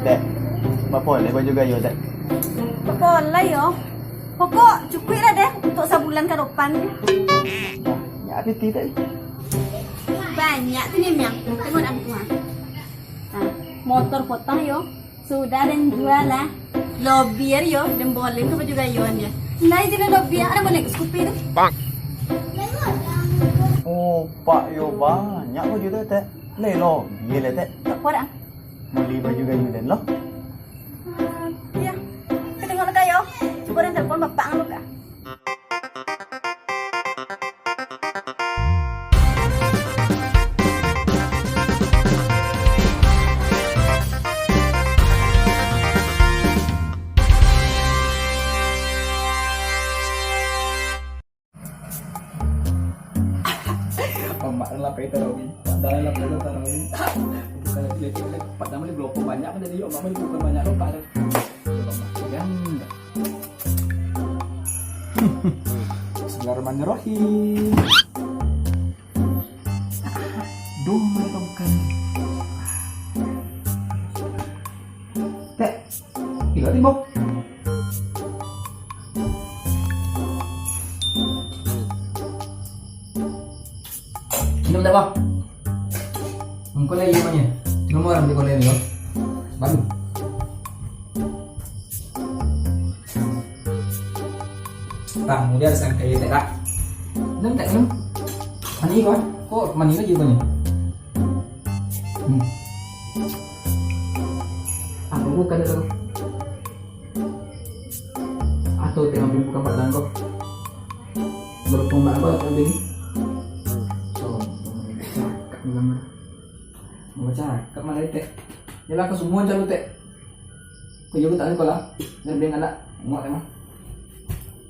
Dek, boleh baju gayo, Dek. Boleh yo. Pokok cukup lah deh untuk sebulan ke depan. Ya, tapi tidak. Banyak tuh nih yang tengok aku mah. Nah, motor potong yo. Sudah dan jual lah. Lobbyir yo dan boleh ke baju gayuan dia. Nah, itu lobbyir ada boleh ke Scoopy tuh. Oh, Pak yo banyak baju Dek, Dek. Lelo, gila Dek. Tak kuat ah. Beli baju gayo dan lo. Iya. Kita tengok lah yo. Coba dan telepon bapak ngalo kah? Kemarin lah itu Robi, padahal lah itu Robi. Kalau lihat pada mana belum banyak kan jadi mama itu bukan banyak lupa deh. Ganda. Bismillahirrahmanirrahim. Duh, mereka bukan. Teh, gila timbok. Minum tak bang? Engkau lagi namanya? Minum orang di kolej ni, baru. Tak, kemudian saya kayak tak tak. Minum tak minum? Mani kau? Kok mani lagi kau ni? Aku bukan tu. Atau tengah bukan pada kau. Berpung apa tadi? Mau cakap mana teh? Yalah ke semua jalur teh. Kau juga tak ada kolah. Dan dengan anak muat emang.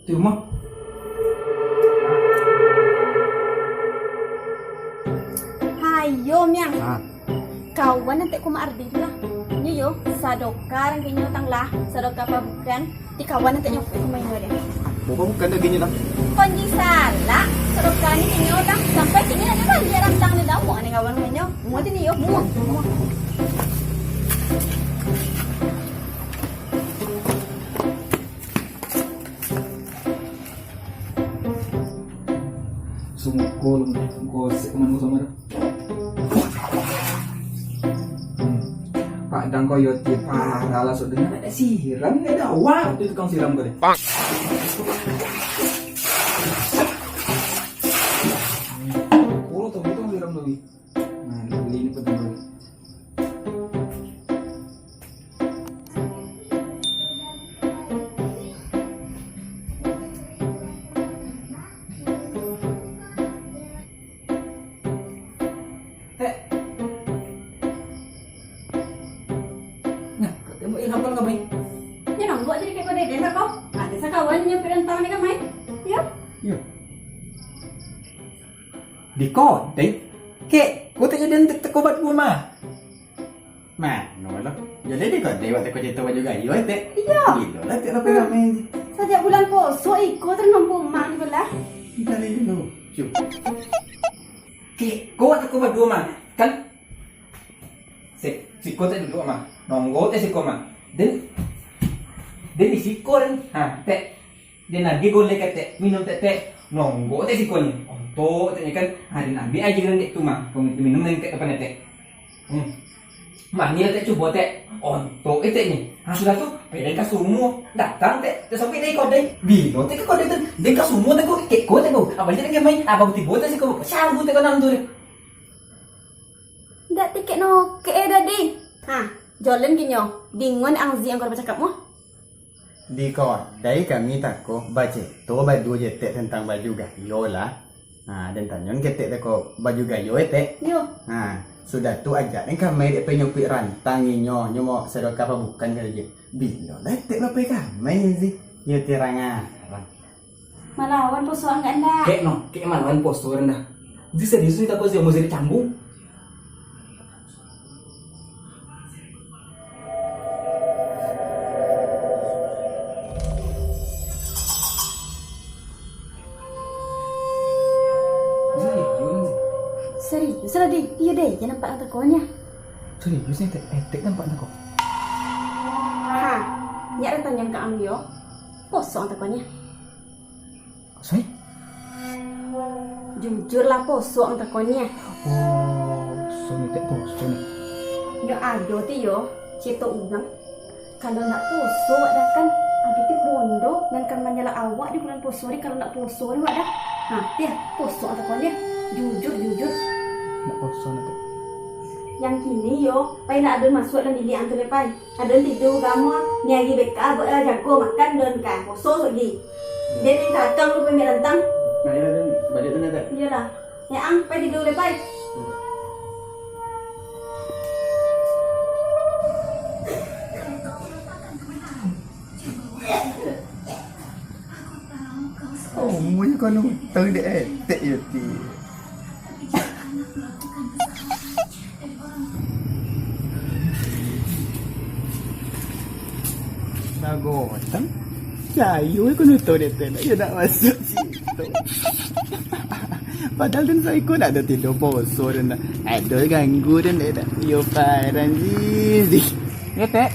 Di rumah. Hayo miang. Kawan nanti ku maardi lah. Yo sadokar kinyo tang lah. Sadokar pa bukan. Di kawan nanti nyok ku main dia. Bukan dah gini lah. Konji salah. Sadokar ni kinyo tang sampai kini ada kan dia rantang ni damu ani kawan kinyo. Muat ni yo muat. Sungkul sekeman sama dah. Pak Dang koyot di parah lah sudah ada siram ni ada awak tu tukang siram kau ni. Puro tu itu siram lagi. Nah, beli ni pun lagi. Hambal kau main? Ni nang buat jadi kayak kau deden kau. Ada sakawan yang perantau ni kau main. Ya. Ya. Di kode? Kek, kau tak jadi untuk kobat rumah. Mana lah. Jadi dia kau dewa tak kau cerita baju gayo Dek. Iya. Gila lah tak apa ramai. Sejak bulan puasa ikut ternompu mak ni belah. Kita lihat dulu. Cuk. Kek, kau tak kobat rumah kan? Si kau tak dulu mah. Nonggo teh si kau mah. Dan di siko rin, teh, dia lagi golek teh, minum teh, nonggo teh siko ni, onto teh kan, hari nabi aja kan teh tu mah, minum nih ke depan teh, mani teh coba teh, onto teh ni, sudah tu, pedang kasumu, datang teh, sampai dari kode, bilo teh ke kode tu, dia kasumu teh kau teh kau, apa jadi main, apa bukti bote sih kau, siapa teh kau nam tu deh, Dak tiket no ke dadi. Jolen kinyo, dingon ang ziang kau bercakap mo. Di kawan, dari kami tako baca tu baju jetek tentang baju gayo lah. Dan tanyon ketek tako baju gayo teh. Yo. Sudah tu aja ni kami dek penyupi rantang inyo, nyomo sedekah apa bukan kerja. Bilo lah tek apa kami sih? Ya tirangan. Malawan po soal enggak anda. Kek malawan postur dah. Jadi serius ni takut sih mau jadi cambung. Serius lah deh, iya deh, jangan nampak takonya. Serius nih, tek nampak nak kok. Nyak dah tanya ke ang yo. Poso ang takonya. Sorry. Jujurlah poso ang takonya. Oh, so ni tak poso ni. Yo ado ti yo, cito ulang. Kalau nak poso dah kan ada ti bondo dan kan menyala awak di bulan poso ni kalau nak poso ni wak dah. Ha, dia poso ang takonya. Jujur. Nak poso nak tak. Yang kini yo, pai nak ada masuk dalam bilik antu lepai. Ada tidur kamu, ni lagi beka jago makan dan kan poso lagi. Dia ni kacang lu pemir rentang. Nah, ya dan balik tu nak. Iyalah. Ya ang pai tidur lepai. Oh, mu je kono tahu dek tek yo ti. Nagotan. Cayu kono tahu dek tek. Ya nak masuk situ. Padahal dan saya ikut ada tidur poso dan ada ganggu dan ada yo parang zizi. Ya, Tek.